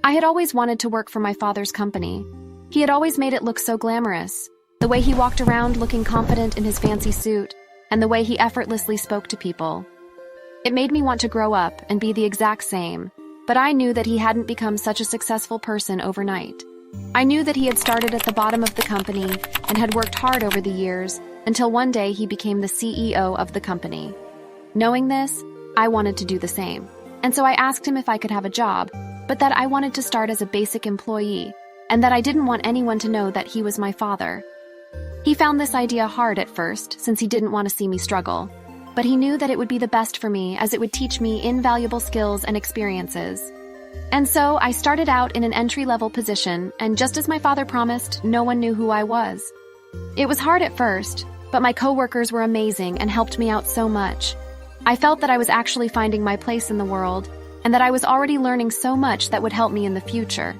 I had always wanted to work for my father's company. He had always made it look so glamorous. The way he walked around looking confident in his fancy suit, and the way he effortlessly spoke to people. It made me want to grow up and be the exact same, but I knew that he hadn't become such a successful person overnight. I knew that he had started at the bottom of the company and had worked hard over the years until one day he became the CEO of the company. Knowing this, I wanted to do the same. And so I asked him if I could have a job, but that I wanted to start as a basic employee, and that I didn't want anyone to know that he was my father. He found this idea hard at first, since he didn't want to see me struggle, but he knew that it would be the best for me as it would teach me invaluable skills and experiences. And so I started out in an entry-level position, and just as my father promised, no one knew who I was. It was hard at first, but my coworkers were amazing and helped me out so much. I felt that I was actually finding my place in the world, and that I was already learning so much that would help me in the future.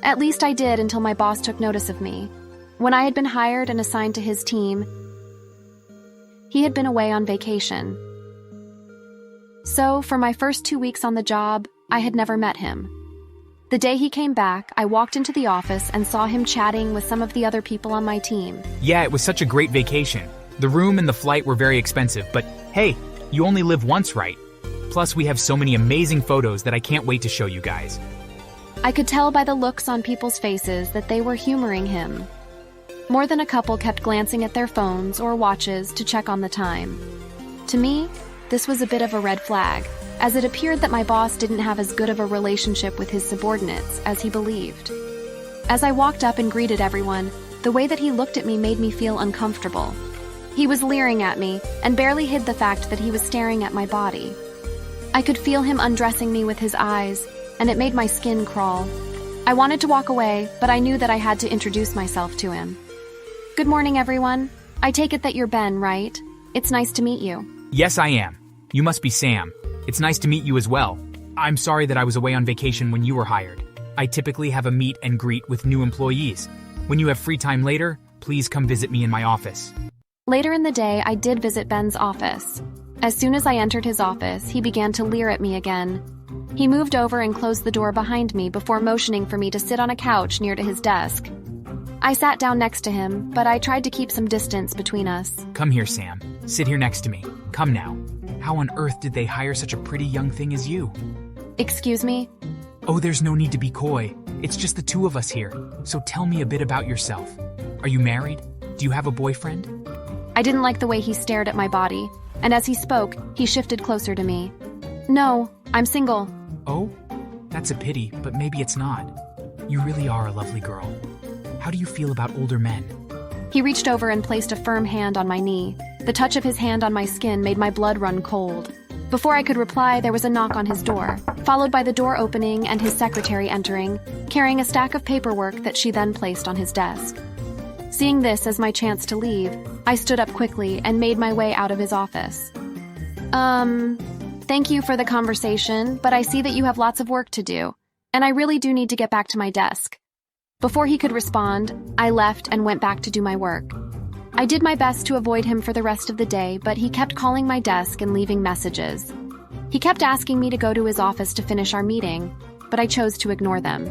At least I did until my boss took notice of me. When I had been hired and assigned to his team, he had been away on vacation. So, for my first 2 weeks on the job, I had never met him. The day he came back, I walked into the office and saw him chatting with some of the other people on my team. Yeah, it was such a great vacation. The room and the flight were very expensive, but hey, you only live once, right? Plus, we have so many amazing photos that I can't wait to show you guys. I could tell by the looks on people's faces that they were humoring him. More than a couple kept glancing at their phones or watches to check on the time. To me, this was a bit of a red flag, as it appeared that my boss didn't have as good of a relationship with his subordinates as he believed. As I walked up and greeted everyone, the way that he looked at me made me feel uncomfortable. He was leering at me and barely hid the fact that he was staring at my body. I could feel him undressing me with his eyes, and it made my skin crawl. I wanted to walk away, but I knew that I had to introduce myself to him. Good morning, everyone. I take it that you're Ben, right? It's nice to meet you. Yes, I am. You must be Sam. It's nice to meet you as well. I'm sorry that I was away on vacation when you were hired. I typically have a meet and greet with new employees. When you have free time later, please come visit me in my office. Later in the day, I did visit Ben's office. As soon as I entered his office, he began to leer at me again. He moved over and closed the door behind me before motioning for me to sit on a couch near to his desk. I sat down next to him, but I tried to keep some distance between us. Come here, Sam. Sit here next to me. Come now. How on earth did they hire such a pretty young thing as you? Excuse me? Oh, there's no need to be coy. It's just the two of us here. So tell me a bit about yourself. Are you married? Do you have a boyfriend? I didn't like the way he stared at my body, and as he spoke, he shifted closer to me. No, I'm single. Oh? That's a pity, but maybe it's not. You really are a lovely girl. How do you feel about older men? He reached over and placed a firm hand on my knee. The touch of his hand on my skin made my blood run cold. Before I could reply, there was a knock on his door, followed by the door opening and his secretary entering, carrying a stack of paperwork that she then placed on his desk. Seeing this as my chance to leave, I stood up quickly and made my way out of his office. Thank you for the conversation, but I see that you have lots of work to do, and I really do need to get back to my desk. Before he could respond, I left and went back to do my work. I did my best to avoid him for the rest of the day, but he kept calling my desk and leaving messages. He kept asking me to go to his office to finish our meeting, but I chose to ignore them.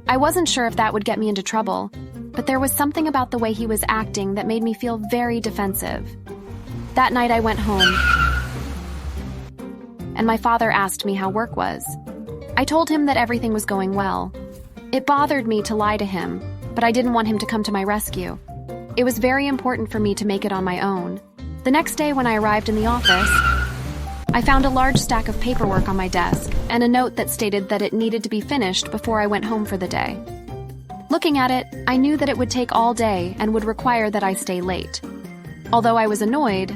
I wasn't sure if that would get me into trouble, but there was something about the way he was acting that made me feel very defensive. That night I went home, and my father asked me how work was. I told him that everything was going well. It bothered me to lie to him, but I didn't want him to come to my rescue. It was very important for me to make it on my own. The next day when I arrived in the office, I found a large stack of paperwork on my desk and a note that stated that it needed to be finished before I went home for the day. Looking at it, I knew that it would take all day and would require that I stay late. Although I was annoyed,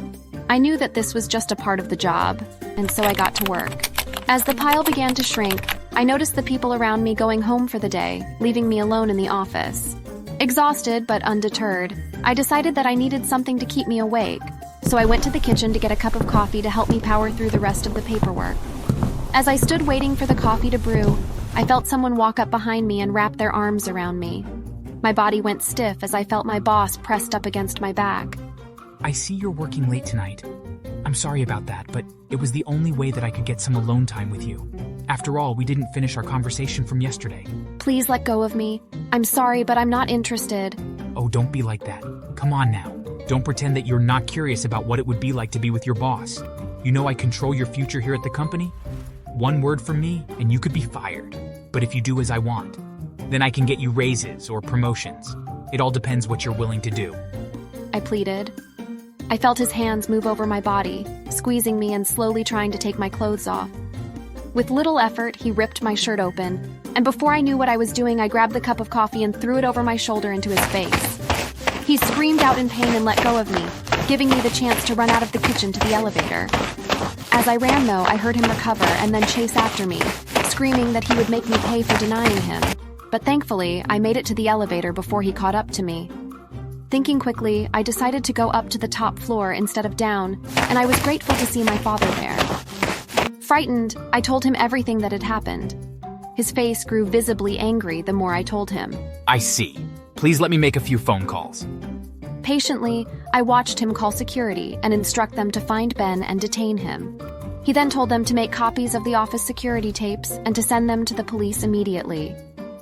I knew that this was just a part of the job, and so I got to work. As the pile began to shrink, I noticed the people around me going home for the day, leaving me alone in the office. Exhausted but undeterred, I decided that I needed something to keep me awake, so I went to the kitchen to get a cup of coffee to help me power through the rest of the paperwork. As I stood waiting for the coffee to brew, I felt someone walk up behind me and wrap their arms around me. My body went stiff as I felt my boss pressed up against my back. I see you're working late tonight. I'm sorry about that, but it was the only way that I could get some alone time with you. After all, we didn't finish our conversation from yesterday. Please let go of me. I'm sorry, but I'm not interested. Oh, don't be like that. Come on now. Don't pretend that you're not curious about what it would be like to be with your boss. You know I control your future here at the company? One word from me, and you could be fired. But if you do as I want, then I can get you raises or promotions. It all depends what you're willing to do. I pleaded. I felt his hands move over my body, squeezing me and slowly trying to take my clothes off. With little effort, he ripped my shirt open, and before I knew what I was doing, I grabbed the cup of coffee and threw it over my shoulder into his face. He screamed out in pain and let go of me, giving me the chance to run out of the kitchen to the elevator. As I ran, though, I heard him recover and then chase after me, screaming that he would make me pay for denying him. But thankfully, I made it to the elevator before he caught up to me. Thinking quickly, I decided to go up to the top floor instead of down, and I was grateful to see my father there. Frightened, I told him everything that had happened. His face grew visibly angry the more I told him. I see. Please let me make a few phone calls. Patiently, I watched him call security and instruct them to find Ben and detain him. He then told them to make copies of the office security tapes and to send them to the police immediately.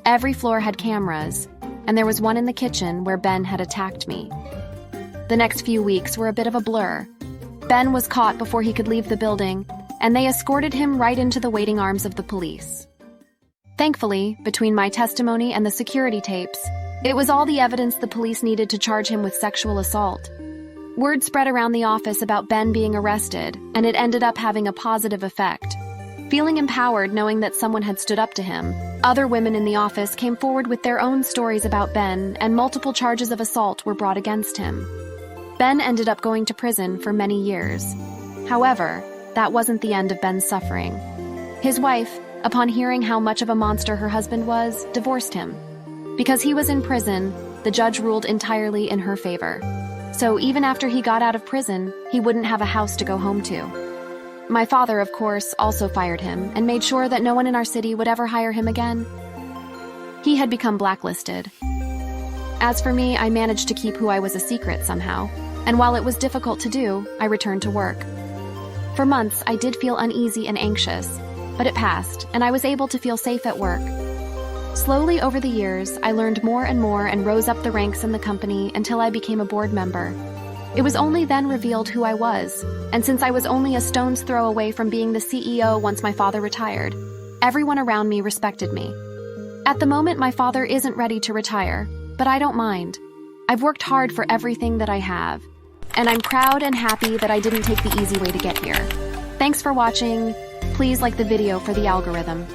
Every floor had cameras, and there was one in the kitchen where Ben had attacked me. The next few weeks were a bit of a blur. Ben was caught before he could leave the building, and they escorted him right into the waiting arms of the police. Thankfully, between my testimony and the security tapes, it was all the evidence the police needed to charge him with sexual assault. Word spread around the office about Ben being arrested, and it ended up having a positive effect. Feeling empowered knowing that someone had stood up to him, other women in the office came forward with their own stories about Ben, and multiple charges of assault were brought against him. Ben ended up going to prison for many years. However, that wasn't the end of Ben's suffering. His wife, upon hearing how much of a monster her husband was, divorced him. Because he was in prison, the judge ruled entirely in her favor. So even after he got out of prison, he wouldn't have a house to go home to. My father, of course, also fired him and made sure that no one in our city would ever hire him again. He had become blacklisted. As for me, I managed to keep who I was a secret somehow, and while it was difficult to do, I returned to work. For months, I did feel uneasy and anxious, but it passed, and I was able to feel safe at work. Slowly over the years, I learned more and rose up the ranks in the company until I became a board member. It was only then revealed who I was, and since I was only a stone's throw away from being the CEO once my father retired, everyone around me respected me. At the moment, my father isn't ready to retire, but I don't mind. I've worked hard for everything that I have, and I'm proud and happy that I didn't take the easy way to get here. Thanks for watching. Please like the video for the algorithm.